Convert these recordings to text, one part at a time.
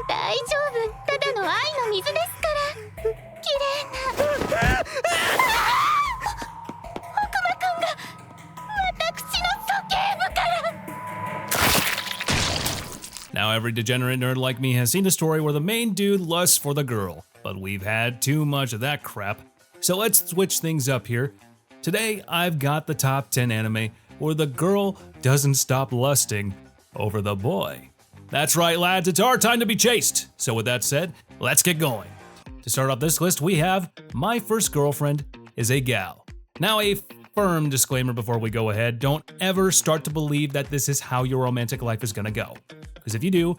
大丈夫、ただの愛の水ですから。綺麗な悪魔くんが私の鼠径部から。 Now every degenerate nerd like me has seen a story where the main dude lusts for the girl, but we've had too much of that crap. So let's switch things up here. Today I've got the top 10 anime where the girl doesn't stop lusting over the boy. That's right, lads, it's our time to be chased. So with that said, let's get going. To start off this list, we have My First Girlfriend is a Gal. Now a firm disclaimer before we go ahead, don't ever start to believe that this is how your romantic life is gonna go. Because if you do,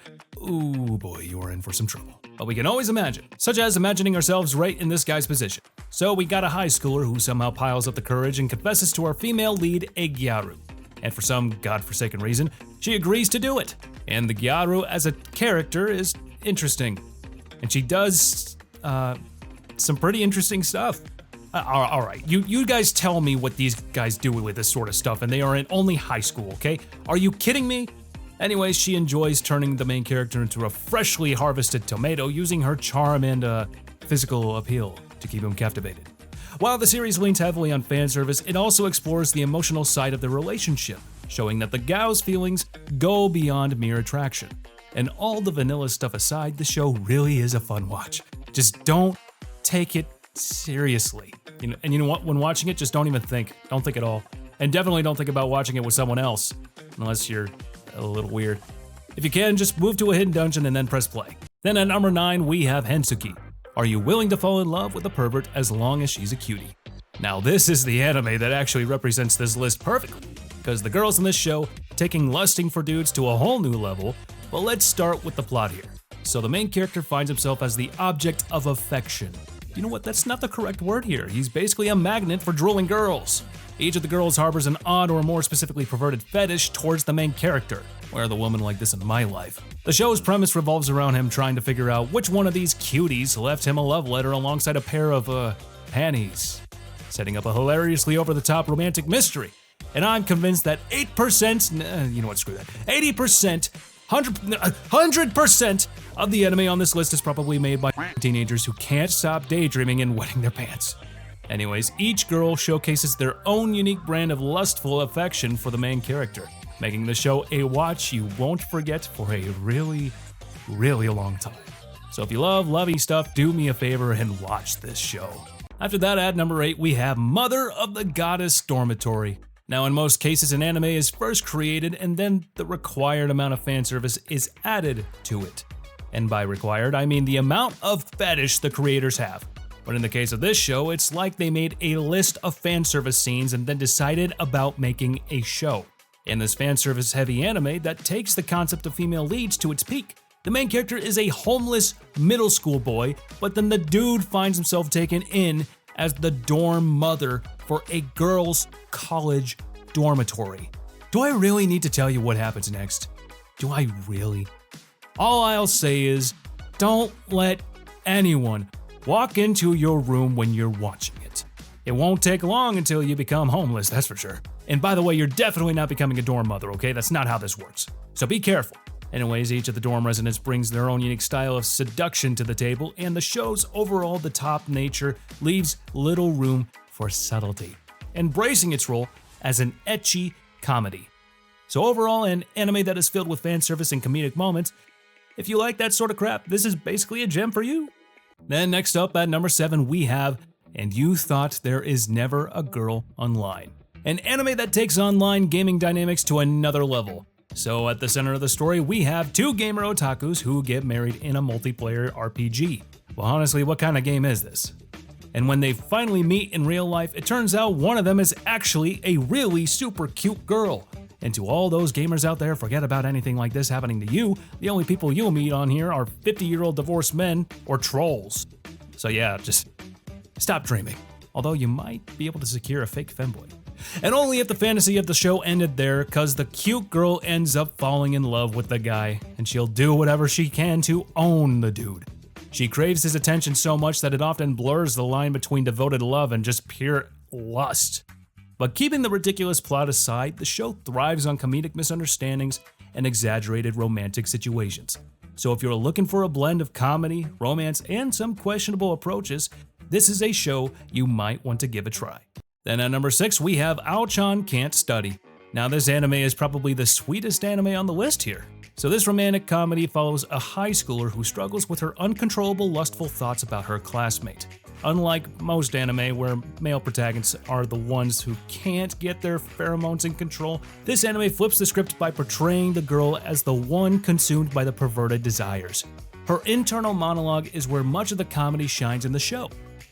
ooh boy, you are in for some trouble. But we can always imagine, such as imagining ourselves right in this guy's position. So we got a high schooler who somehow piles up the courage and confesses to our female lead, a Gyaru. And for some godforsaken reason, she agrees to do it. And the Gyaru as a character is interesting. And she does some pretty interesting stuff. All right, you guys tell me what these guys do with this sort of stuff, and they are in only high school, okay? Are you kidding me? Anyways, she enjoys turning the main character into a freshly harvested tomato using her charm and physical appeal to keep him captivated. While the series leans heavily on fan service, it also explores the emotional side of the relationship, showing that the gal's feelings go beyond mere attraction. And all the vanilla stuff aside, the show really is a fun watch. Just don't take it seriously. And you know what? When watching it, just don't even think. Don't think at all. And definitely don't think about watching it with someone else, unless you're a little weird. If you can, just move to a hidden dungeon and then press play. Then at number 9, we have Hensuki. Are you willing to fall in love with a pervert as long as she's a cutie? Now this is the anime that actually represents this list perfectly, because the girls in this show taking lusting for dudes to a whole new level. But let's start with the plot here. So the main character finds himself as the object of affection. You know what, that's not the correct word here. He's basically a magnet for drooling girls. Each of the girls harbors an odd or more specifically perverted fetish towards the main character. Where are the women like this in my life? The show's premise revolves around him trying to figure out which one of these cuties left him a love letter alongside a pair of, panties, setting up a hilariously over-the-top romantic mystery. And I'm convinced that 8%, you know what, screw that, 80%, 100% of the anime on this list is probably made by teenagers who can't stop daydreaming and wetting their pants. Anyways, each girl showcases their own unique brand of lustful affection for the main character, making the show a watch you won't forget for a really, really long time. So if you love lovey stuff, do me a favor and watch this show. After that, at number 8, we have Mother of the Goddess Dormitory. Now, in most cases, an anime is first created and then the required amount of fan service is added to it. And by required, I mean the amount of fetish the creators have. But in the case of this show, it's like they made a list of fan service scenes and then decided about making a show. In this fan service heavy anime that takes the concept of female leads to its peak, the main character is a homeless middle school boy, but then the dude finds himself taken in as the dorm mother for a girls' college dormitory. Do I really need to tell you what happens next? Do I really? All I'll say is, don't let anyone walk into your room when you're watching it. It won't take long until you become homeless, that's for sure. And by the way, you're definitely not becoming a dorm mother, okay? That's not how this works. So be careful. Anyways, each of the dorm residents brings their own unique style of seduction to the table, and the show's overall the top nature leaves little room for subtlety, embracing its role as an ecchi comedy. So overall, an anime that is filled with fan service and comedic moments. If you like that sort of crap, this is basically a gem for you. Then next up at number 7, we have And You Thought There Is Never a Girl Online. An anime that takes online gaming dynamics to another level. So at the center of the story, we have two gamer otakus who get married in a multiplayer RPG. Well, honestly, what kind of game is this? And when they finally meet in real life, it turns out one of them is actually a really super cute girl. And to all those gamers out there, forget about anything like this happening to you. The only people you'll meet on here are 50-year-old divorced men or trolls. So yeah, just stop dreaming. Although you might be able to secure a fake femboy. And only if the fantasy of the show ended there, cause the cute girl ends up falling in love with the guy, and she'll do whatever she can to own the dude. She craves his attention so much that it often blurs the line between devoted love and just pure lust. But keeping the ridiculous plot aside, the show thrives on comedic misunderstandings and exaggerated romantic situations. So if you're looking for a blend of comedy, romance, and some questionable approaches, this is a show you might want to give a try. Then at number 6, we have Ao-chan Can't Study. Now this anime is probably the sweetest anime on the list here. So this romantic comedy follows a high schooler who struggles with her uncontrollable lustful thoughts about her classmate. Unlike most anime where male protagonists are the ones who can't get their pheromones in control, this anime flips the script by portraying the girl as the one consumed by the perverted desires. Her internal monologue is where much of the comedy shines in the show.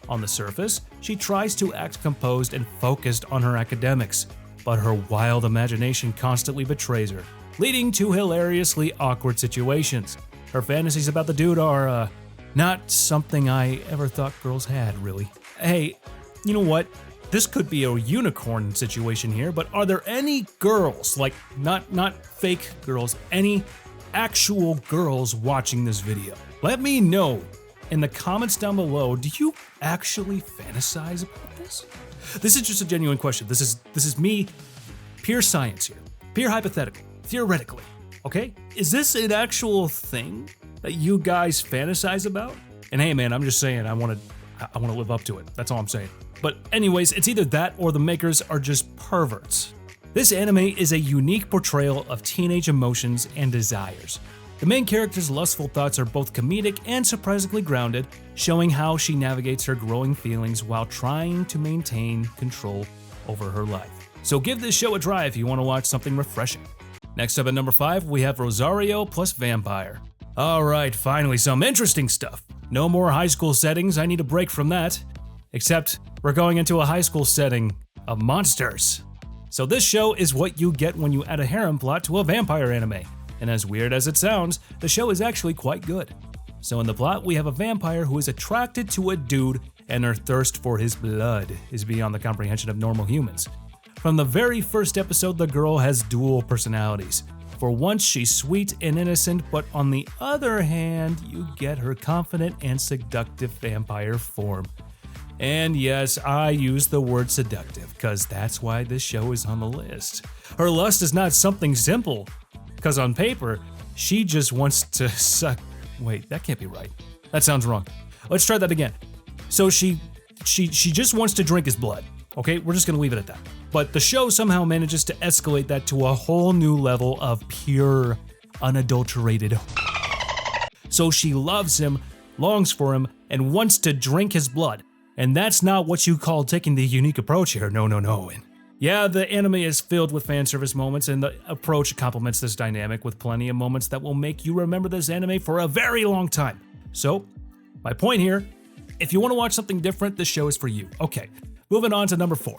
On the surface, she tries to act composed and focused on her academics, but her wild imagination constantly betrays her, leading to hilariously awkward situations. Her fantasies about the dude are, not something I ever thought girls had, really. Hey, you know what? This could be a unicorn situation here, but are there any girls, like not fake girls, any actual girls watching this video? Let me know in the comments down below, do you actually fantasize about this? This is just a genuine question. This is me, pure science here, pure hypothetical, theoretically, okay? Is this an actual thing that you guys fantasize about? And hey man, I'm just saying I want to live up to it. That's all I'm saying. But anyways, it's either that or the makers are just perverts. This anime is a unique portrayal of teenage emotions and desires. The main character's lustful thoughts are both comedic and surprisingly grounded, showing how she navigates her growing feelings while trying to maintain control over her life. So give this show a try if you want to watch something refreshing. Next up at number 5, we have Rosario plus Vampire. Alright, finally some interesting stuff. No more high school settings, I need a break from that. Except, we're going into a high school setting of monsters. So this show is what you get when you add a harem plot to a vampire anime. And as weird as it sounds, the show is actually quite good. So in the plot, we have a vampire who is attracted to a dude and her thirst for his blood is beyond the comprehension of normal humans. From the very first episode, the girl has dual personalities. For once, she's sweet and innocent, but on the other hand, you get her confident and seductive vampire form. And yes, I use the word seductive, because that's why this show is on the list. Her lust is not something simple, because on paper, she just wants to suck. Wait, that can't be right. That sounds wrong. Let's try that again. So she just wants to drink his blood. Okay, we're just gonna leave it at that. But the show somehow manages to escalate that to a whole new level of pure, unadulterated. So she loves him, longs for him, and wants to drink his blood. And that's not what you call taking the unique approach here, no. And yeah, the anime is filled with fan service moments, and the approach complements this dynamic with plenty of moments that will make you remember this anime for a very long time. So, my point here, if you want to watch something different, this show is for you. Okay, moving on to number 4.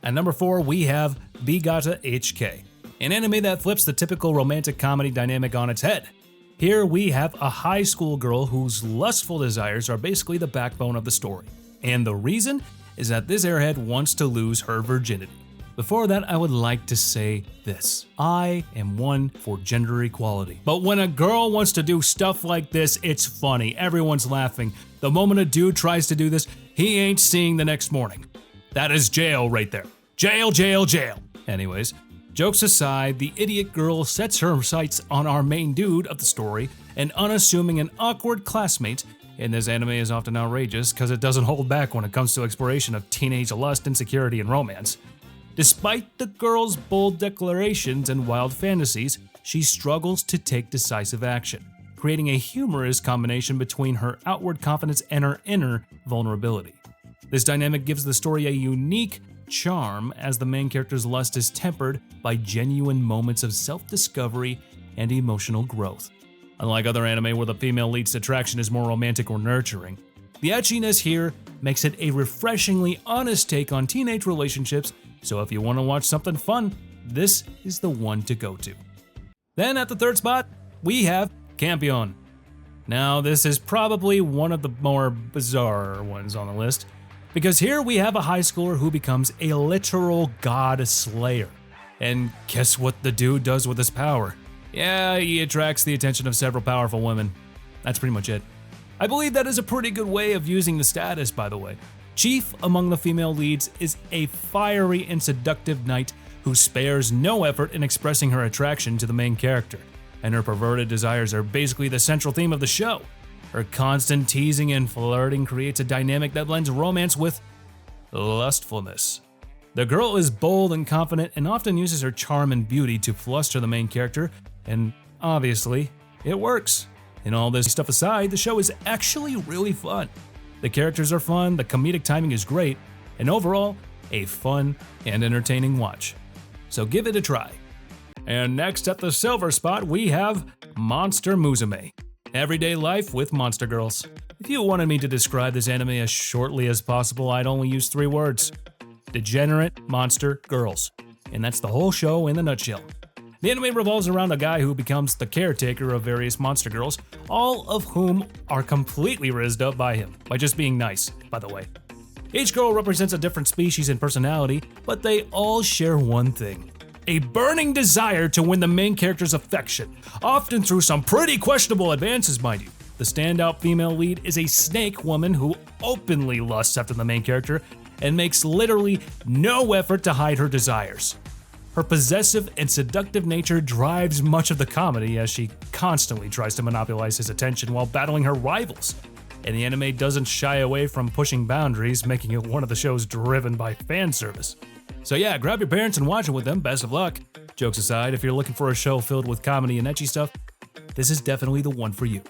At number 4, we have Gata H Kei, an anime that flips the typical romantic comedy dynamic on its head. Here we have a high school girl whose lustful desires are basically the backbone of the story. And the reason is that this airhead wants to lose her virginity. Before that, I would like to say this. I am one for gender equality. But when a girl wants to do stuff like this, it's funny. Everyone's laughing. The moment a dude tries to do this, he ain't seeing the next morning. That is jail right there. Jail, jail, jail. Anyways, jokes aside, the idiot girl sets her sights on our main dude of the story, an unassuming and awkward classmate. And this anime is often outrageous because it doesn't hold back when it comes to exploration of teenage lust, insecurity, and romance. Despite the girl's bold declarations and wild fantasies, she struggles to take decisive action, creating a humorous combination between her outward confidence and her inner vulnerability. This dynamic gives the story a unique charm as the main character's lust is tempered by genuine moments of self-discovery and emotional growth. Unlike other anime where the female lead's attraction is more romantic or nurturing, the etchiness here makes it a refreshingly honest take on teenage relationships, so if you want to watch something fun, this is the one to go to. Then at the third spot, we have Campione. Now this is probably one of the more bizarre ones on the list, because here we have a high schooler who becomes a literal god slayer. And guess what the dude does with his power? Yeah, he attracts the attention of several powerful women. That's pretty much it. I believe that is a pretty good way of using the status, by the way. Chief among the female leads is a fiery and seductive knight who spares no effort in expressing her attraction to the main character. and her perverted desires are basically the central theme of the show. Her constant teasing and flirting creates a dynamic that blends romance with lustfulness. The girl is bold and confident and often uses her charm and beauty to fluster the main character, and obviously, it works. And all this stuff aside, the show is actually really fun. The characters are fun, the comedic timing is great, and overall, a fun and entertaining watch. So give it a try. And next at the silver spot, we have Monster Musume. Everyday life with monster girls. If you wanted me to describe this anime as shortly as possible, I'd only use 3 words. Degenerate monster girls. And that's the whole show in a nutshell. The anime revolves around a guy who becomes the caretaker of various monster girls, all of whom are completely rizzed up by him, by just being nice, by the way. Each girl represents a different species and personality, but they all share one thing. A burning desire to win the main character's affection, often through some pretty questionable advances, mind you. The standout female lead is a snake woman who openly lusts after the main character and makes literally no effort to hide her desires. Her possessive and seductive nature drives much of the comedy as she constantly tries to monopolize his attention while battling her rivals. And the anime doesn't shy away from pushing boundaries, making it one of the shows driven by fan service. So yeah, grab your parents and watch it with them, best of luck. Jokes aside, if you're looking for a show filled with comedy and ecchi stuff, this is definitely the one for you.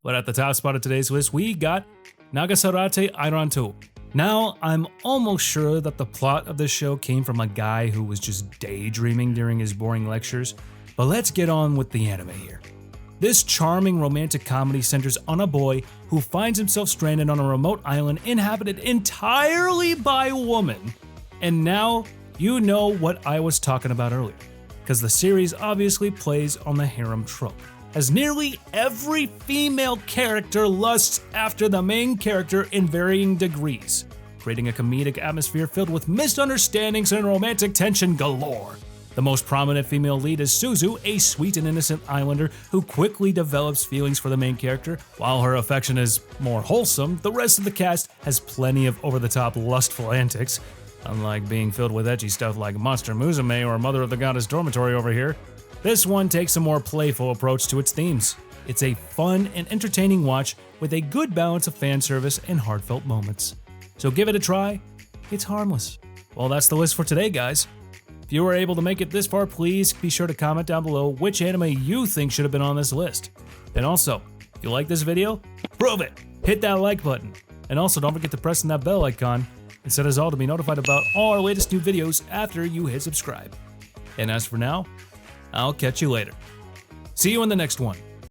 But at the top spot of today's list, we got Nagasarete Airantou. Now, I'm almost sure that the plot of this show came from a guy who was just daydreaming during his boring lectures, but let's get on with the anime here. This charming romantic comedy centers on a boy who finds himself stranded on a remote island inhabited entirely by women. And now you know what I was talking about earlier, because the series obviously plays on the harem trope, as nearly every female character lusts after the main character in varying degrees, creating a comedic atmosphere filled with misunderstandings and romantic tension galore. The most prominent female lead is Suzu, a sweet and innocent islander who quickly develops feelings for the main character. While her affection is more wholesome, the rest of the cast has plenty of over-the-top lustful antics. Unlike being filled with ecchi stuff like Monster Musume or Mother of the Goddess Dormitory over here, this one takes a more playful approach to its themes. It's a fun and entertaining watch with a good balance of fan service and heartfelt moments. So give it a try, it's harmless. Well, that's the list for today, guys. If you were able to make it this far, please be sure to comment down below which anime you think should have been on this list. And also, if you like this video, prove it! Hit that like button. And also don't forget to press on that bell icon and set us all to be notified about all our latest new videos after you hit subscribe. And as for now, I'll catch you later. See you in the next one.